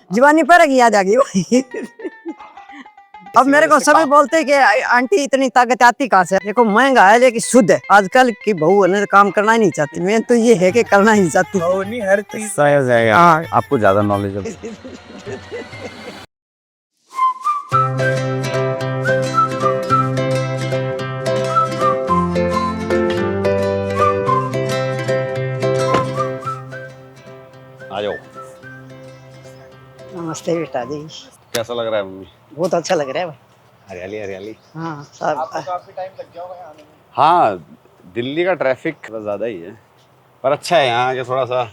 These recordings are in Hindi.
जवानी पर याद आ गई भाई। अब मेरे को सभी बोलते हैं कि आंटी इतनी ताकत आती कहाँ से? देखो महंगा है लेकिन शुद्ध है। आजकल की बहू है ना काम करना ही नहीं चाहती, मैं तो ये है कि करना ही नहीं चाहती। बहू नहीं हर चीज सही हो जाएगा। हाँ। आपको ज्यादा नॉलेज है। आ जाओ। नमस्ते बेटा जी। कैसा लग रहा है मम्मी? बहुत अच्छा लग रहा है भाई। हरियाली हरियाली। हाँ सब। आपको काफी टाइम लग गया होगा आने में। हाँ, दिल्ली का ट्रैफिक थोड़ा ज्यादा ही है, पर अच्छा है यहाँ के। थोड़ा सा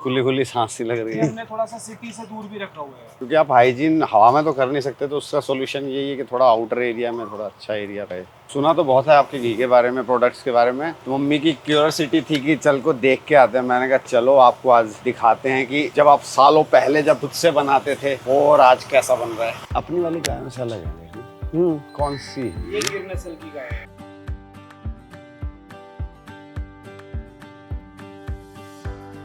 खुली खुली सांस सी लग रही है, हमने थोड़ा सा सिटी से दूर भी रखा हुआ है। क्योंकि आप हाइजीन हवा में तो कर नहीं सकते, तो उसका सोल्यूशन यही है कि थोड़ा आउटर एरिया में थोड़ा अच्छा एरिया रहे। सुना तो बहुत है आपके घी के बारे में, प्रोडक्ट्स के बारे में। तो मम्मी की क्यूरियोसिटी थी कि चल को देख के आते हैं। मैंने कहा चलो आपको आज दिखाते हैं कि जब आप सालों पहले जब खुद से बनाते थे और आज कैसा बन रहा है। अपनी वाली गाय में से अलग है। कौन सी? ये गिर नस्ल की गाय है।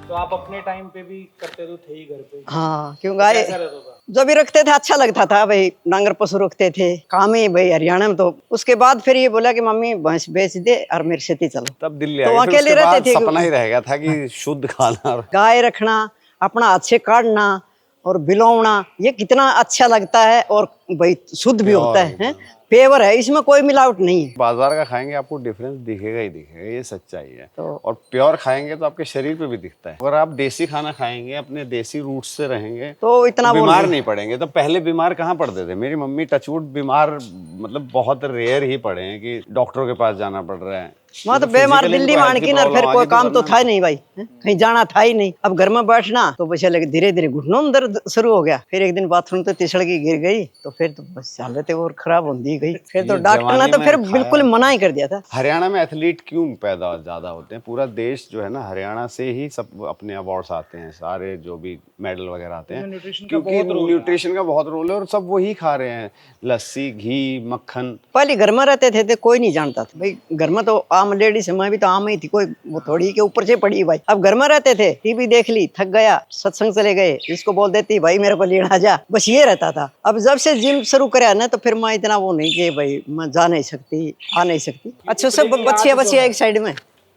तो आप अपने टाइम पे भी करते तो थे ही घर पे। हाँ क्यों गाय कैसा रहता था? जो भी रखते थे अच्छा लगता था भाई। डांगर पशु रखते थे, काम ही भाई हरियाणा में। तो उसके बाद फिर ये बोला कि मम्मी भैंस बेच दे और मेरे से चलो। तब दिल्ली तो आ गए, फिर अकेले उसके रहते बाद थे। सपना ही रह गया था कि शुद्ध खाना। और गाय रखना, अपना हाथ से काटना और बिलौना, ये कितना अच्छा लगता है। और भाई शुद्ध भी होता है, पेवर है, इसमें कोई मिलावट नहीं है। बाजार का खाएंगे आपको डिफरेंस दिखेगा ही दिखेगा, ये सच्चाई है। तो और प्योर खाएंगे तो आपके शरीर पे भी दिखता है। अगर आप देसी खाना खाएंगे, अपने देसी रूट्स से रहेंगे, तो इतना वो बीमार नहीं पड़ेंगे। तो पहले बीमार कहाँ पड़ते थे? मेरी मम्मी टचवुड बीमार मतलब बहुत रेयर ही पड़े हैं कि डॉक्टरों के पास जाना पड़ रहा है। मैं तो बेमार दिल्ली में आने की ना, फिर कोई काम तो था ही नहीं भाई, कहीं जाना था ही नहीं। अब घर में बैठना तो बस लगे, धीरे धीरे घुटनों में दर्द शुरू हो गया। फिर एक दिन बाथरूम तो तिसड़ की गिर गई, तो फिर तो बस हालत और खराब होती गई। फिर तो डॉक्टर ने तो फिर बिल्कुल मना ही कर दिया था। हरियाणा में एथलीट क्यों पैदा ज्यादा होते हैं? पूरा देश जो है ना, हरियाणा से ही सब अपने अवार्ड्स आते हैं, सारे जो भी मेडल वगैरह आते हैं, क्योंकि न्यूट्रिशन का बहुत रोल है। और सब वही खा रहे हैं, लस्सी, घी, मक्खन। पहले घर में रहते थे तो कोई नहीं जानता था भाई। घर में तो आम लेडीज, मैं भी तो आम ही थी, कोई वो थोड़ी के ऊपर से पड़ी भाई। अब घर में रहते थे, टीवी देख ली, थक गया, सत्संग चले गए, इसको बोल देती भाई मेरे को लेना जा, बस ये रहता था। अब जब से जिम शुरू करा ना, तो फिर मैं इतना वो नहीं कि भाई मैं जा नहीं सकती, आ नहीं सकती। अच्छा सब बच्चियां एक साइड में।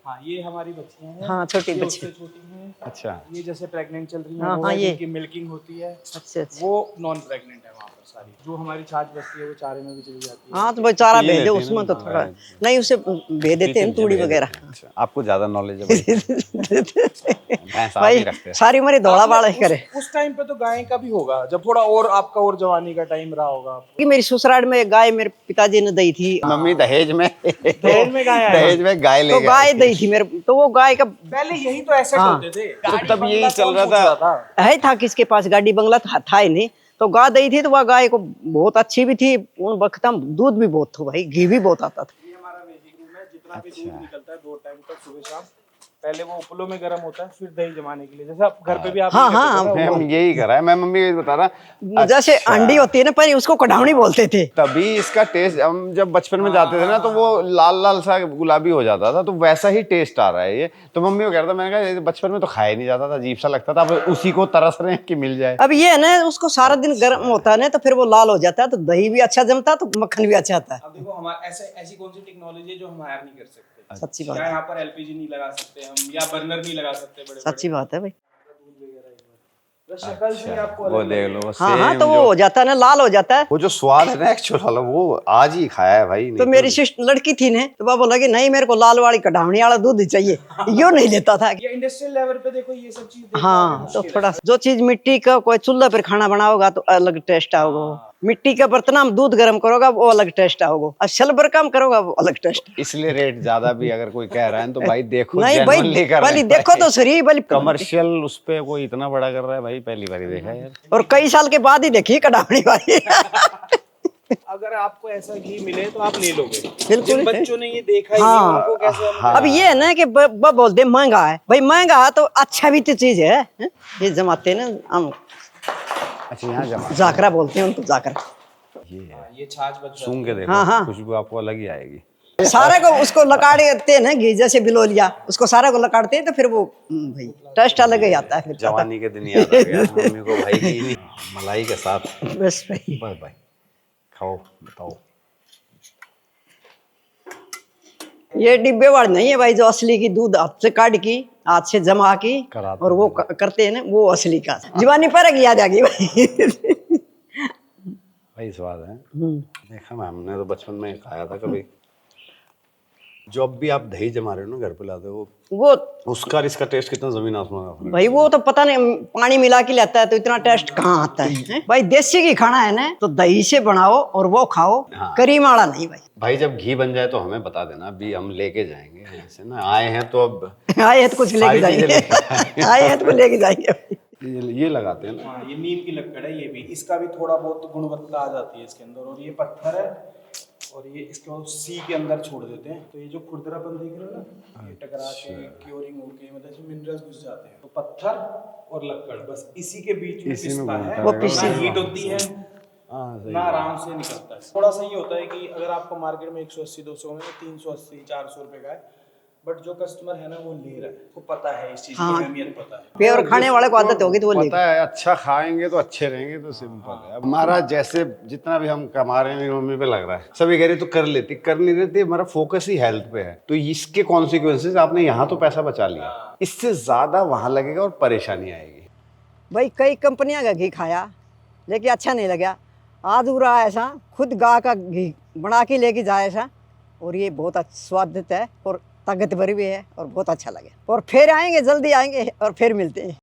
हाँ ये हमारी बच्चियां हैं। हाँ छोटी ये बच्ची। उससे छोटी हैं। अच्छा। ये जैसे प्रेग्नेंट चल रही है, हाँ, वो हाँ, है ये। जिनकी मिल्किंग होती है। अच्छा अच्छा। वो नॉन प्रेग्नेंट है वहाँ पर सारी। जो हमारी छाछ बचती है वो चारे में भी चली जाती है। हाँ तो भाई चारा ये भेज लेते दो हैं उसमें ना, तो थोड़ा नहीं, उसे भेज देते हैं तूड़ी वगैरह। अच्छा, आपको ज्यादा नॉलेज है भाई। भैंस आप ही भाई रखते हैं। सारी उम्र दौड़ा बाड़ा ही करे। उस टाइम पे तो गाय का भी होगा, जब थोड़ा और आपका और जवानी का टाइम रहा होगा। कि मेरी ससुराल में गाय मेरे पिताजी ने दी थी। मम्मी दहेज में दहेज में गाय आया। दहेज में गाय ले तो गए। गाय दी थी मेरे, तो वो गाय का पहले यही तो ऐसे होते थे। तो तब यही चल रहा था। है था, किसके पास गाड़ी बंगला था ही नहीं। तो गाय दी थी, तो वह गाय को बहुत अच्छी भी थी। उन वक्त में दूध भी बहुत था भाई, घी भी बहुत आता था। ये हमारा वेजिंग रूम है। जितना भी दूध निकलता है 2 टाइम तक सुबह शाम, पहले वो उपलों में गर्म होता है, फिर दही जमाने के लिए। जैसे आप घर पे भी आप हाँ, नहीं करते हाँ, थे ना, हम यही करा है। मैं मम्मी को बता रहा। जैसे अच्छा। अंडी होती है ना, पहले उसको कढ़ावनी बोलते थे। तभी इसका टेस्ट, हम जब बचपन में जाते थे ना, तो वो लाल लाल सा गुलाबी हो जाता था, तो वैसा ही टेस्ट आ रहा है ये। तो मम्मी को कह रहा था, मैंने कहा ये बचपन में तो खाया नहीं जाता था, अजीब सा लगता था, अब उसी को तरस रहे हैं कि मिल जाए। अब ये है ना, उसको सारा दिन गर्म होता है ना, तो फिर वो लाल हो जाता है, तो दही भी अच्छा जमता है, तो मक्खन भी अच्छा आता है। अब देखो हमारा ऐसी कौन सी टेक्नोलॉजी है जो हम हायर नहीं कर सकते। सच्ची बात क्या है, यहाँ पर एलपीजी नहीं लगा सकते हम, या बर्नर नहीं लगा सकते बड़े सच्ची बात है भाई। शक्ल से आपको वो देख लो, वो हाँ हाँ, सेम तो वो जो हो जाता है ना, लाल हो जाता है। वो जो स्वाद है ना एक्चुअल वाला, वो आज ही खाया है भाई। तो मेरी सिस्टर लड़की थी ने, तो बाबा बोला कि नहीं मेरे को लाल वाली कढ़ावनी वाला दूध ही चाहिए, यो नहीं लेता था। ये इंडस्ट्रियल लेवल पे देखो ये सब चीज हाँ तो थोड़ा जो चीज मिट्टी का कोई चूल्हा पर खाना बनाओगा तो अलग टेस्ट आओगा। मिट्टी का बर्तन में दूध गर्म करोगा वो अलग टेस्ट आओगा, और शलबर काम करोगा वो अलग टेस्ट। इसलिए रेट ज्यादा भी अगर कोई कह रहा है तो भाई देखो, नहीं भाई, genuinely कर रहे पहले हैं देखो भाई। तो सही, पहले कमर्शियल उस पे कोई इतना बड़ा कर रहा है भाई, पहली बार ही देखा है यार। और कई साल के बाद ही देखी कढ़ावनी वाली। अगर आपको ऐसा घी मिले तो आप ले लोगे। बिल्कुल। जिन बच्चों ने ये देखा ही हाँ। नहीं, उनको कैसे हम अब ये है ना कि बोलते महंगा है भाई, महंगा है तो अच्छा भी तो चीज है। ये जमाते हैं ना हम, अच्छा यहाँ जमा जाकरा बोलते हैं उनको, जाकरा। ये है, ये छाछ बच सूंघ के देखो, हाँ, हाँ। खुशबू आपको अलग ही आएगी। सारे को उसको लकाड़ते हैं ना घी जैसे बिलोलिया, उसको सारे को लकाड़ते हैं तो फिर वो भाई टेस्ट अलग ही आता है फिर। जवानी के दिन याद आ गया मम्मी को भाई की मलाई के साथ। बस भाई बस भाई खाओ बताओ। ये डिब्बे वाले नहीं है भाई, जो असली की दूध हाथ से काट की हाथ से जमा की कराते और वो करते हैं ना, वो असली का जवानी पर याद आ गई भाई। भाई स्वाद है। देखा मैं, हमने तो बचपन में खाया था कभी। जो अब भी आप दही जमा रहे हो ना घर पे लाते हो, वो उसका और इसका टेस्ट कितना जमीन आसमान का फर्क भाई वो तो पता नहीं पानी मिला के लाता है तो इतना टेस्ट कहाँ आता है भाई। देसी घी खाना है ना तो दही से बनाओ और वो खाओ, हाँ। करीम वाला नहीं भाई। भाई जब घी बन जाए तो हमें बता देना, अभी हम लेके जाएंगे ऐसे ना, आए हैं तो अब आए हैं तो कुछ लेके सारी चीजें लेके जाएंगे। आए हैं तो लेके जाएंगे भाई। ये लगाते हैं ना। हाँ, ये नीम की लकड़ है, ये भी इसका भी थोड़ा बहुत गुणवत्ता आ जाती है इसके अंदर। और ये पत्थर है और ये इसको सी के अंदर छोड़ देते हैं तो ये जो खुरदरापन देख रहे हो ना, ये टकरा के क्योरिंग होके मतलब इसमें मिनरल्स घुस जाते हैं। तो पत्थर और लकड़ बस इसी के बीच में इसी में पिसता घूमता है, वो ना पिसी हीट होती है हाँ सही ना आराम से निकलता है। थोड़ा सा ये होता है कि अगर आपको मार्केट में 180-200 में 380-400 रुपए का है, बट जो कस्टमर है ना वो ले रहा है, उसको पता है इस चीज की अहमियत पता है। प्योर खाने वाले को आदत होगी तो वो पता लेगा। है अच्छा खाएंगे तो अच्छे रहेंगे, तो सिंपल है। अब हमारा जैसे जितना भी हम कमा रहे हैं मेरी मम्मी पे लग रहा है, सभी कह रहे तो कर लेती, कर नहीं रहती। हमारा फोकस ही हेल्थ पे है, तो इसके कॉन्सिक्वेंसेज आपने यहाँ तो पैसा बचा लिया, इससे ज्यादा वहां लगेगा और परेशानी आएगी। भाई कई कंपनियां का घी खाया लेकिन अच्छा नहीं लगा। आज हो रहा ऐसा खुद गाय का घी बना के लेके जाए ऐसा, और ये बहुत स्वादिष्ट है और ताकतवर भी है और बहुत अच्छा लगे। और फिर आएंगे, जल्दी आएंगे और फिर मिलते हैं।